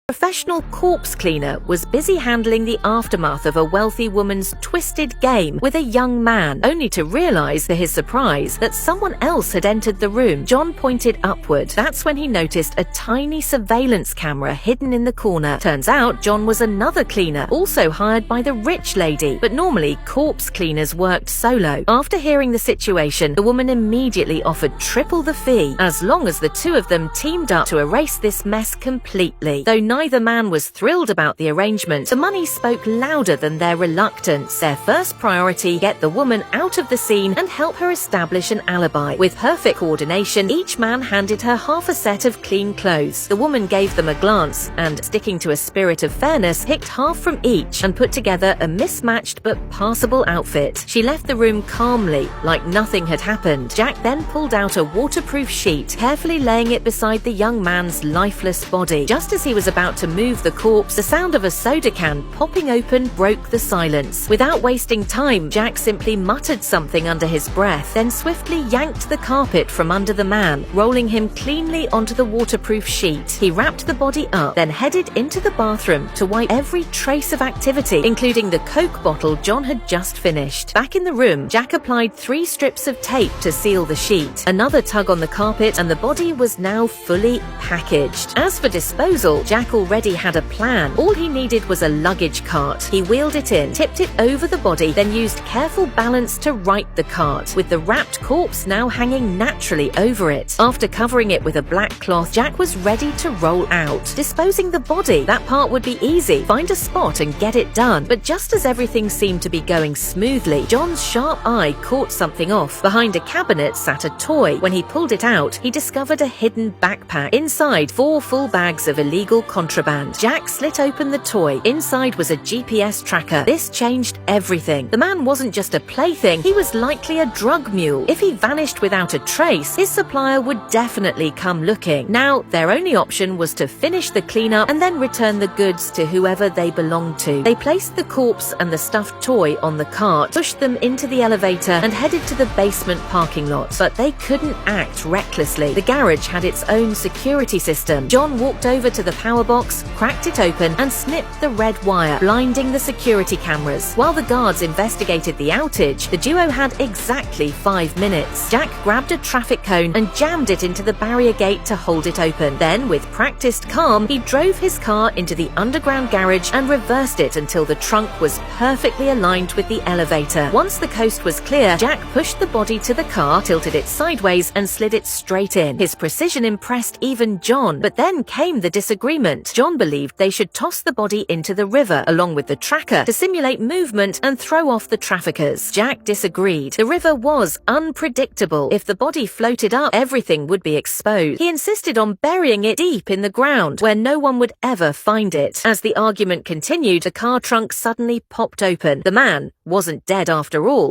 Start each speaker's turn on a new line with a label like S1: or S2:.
S1: Professional corpse cleaner was busy handling the aftermath of a wealthy woman's twisted game with a young man, only to realize to his surprise that someone else had entered the room. John pointed upward. That's when he noticed a tiny surveillance camera hidden in the corner. Turns out John was another cleaner, also hired by the rich lady, but normally corpse cleaners worked solo. After hearing the situation, the woman immediately offered triple the fee, as long as the two of them teamed up to erase this mess completely. Though neither man was thrilled about the arrangement, the money spoke louder than their reluctance. Their first priority: get the woman out of the scene and help her establish an alibi. With perfect coordination, each man handed her half a set of clean clothes. The woman gave them a glance and, sticking to a spirit of fairness, picked half from each and put together a mismatched but passable outfit. She left the room calmly, like nothing had happened. Jack then pulled out a waterproof sheet, carefully laying it beside the young man's lifeless body. Just as he was about to move the corpse, the sound of a soda can popping open broke the silence. Without wasting time, Jack simply muttered something under his breath, then swiftly yanked the carpet from under the man, rolling him cleanly onto the waterproof sheet. He wrapped the body up, then headed into the bathroom to wipe every trace of activity, including the Coke bottle John had just finished. Back in the room, Jack applied 3 strips of tape to seal the sheet. Another tug on the carpet, and the body was now fully packaged. As for disposal, Jack already had a plan. All he needed was a luggage cart. He wheeled it in, tipped it over the body, then used careful balance to right the cart, with the wrapped corpse now hanging naturally over it. After covering it with a black cloth, Jack was ready to roll out. Disposing the body, that part would be easy. Find a spot and get it done. But just as everything seemed to be going smoothly, John's sharp eye caught something off. Behind a cabinet sat a toy. When he pulled it out, he discovered a hidden backpack. Inside, 4 full bags of illegal contraband. Jack slit open the toy. Inside was a GPS tracker. This changed everything. The man wasn't just a plaything, he was likely a drug mule. If he vanished without a trace, his supplier would definitely come looking. Now, their only option was to finish the cleanup and then return the goods to whoever they belonged to. They placed the corpse and the stuffed toy on the cart, pushed them into the elevator, and headed to the basement parking lot. But they couldn't act recklessly. The garage had its own security system. John walked over to the power box, cracked it open, and snipped the red wire, blinding the security cameras. While the guards investigated the outage, the duo had exactly 5 minutes. Jack grabbed a traffic cone and jammed it into the barrier gate to hold it open. Then, with practiced calm, he drove his car into the underground garage and reversed it until the trunk was perfectly aligned with the elevator. Once the coast was clear, Jack pushed the body to the car, tilted it sideways, and slid it straight in. His precision impressed even John, but then came the disagreement. John believed they should toss the body into the river, along with the tracker, to simulate movement and throw off the traffickers. Jack disagreed. The river was unpredictable. If the body floated up, everything would be exposed. He insisted on burying it deep in the ground, where no one would ever find it. As the argument continued, the car trunk suddenly popped open. The man wasn't dead after all.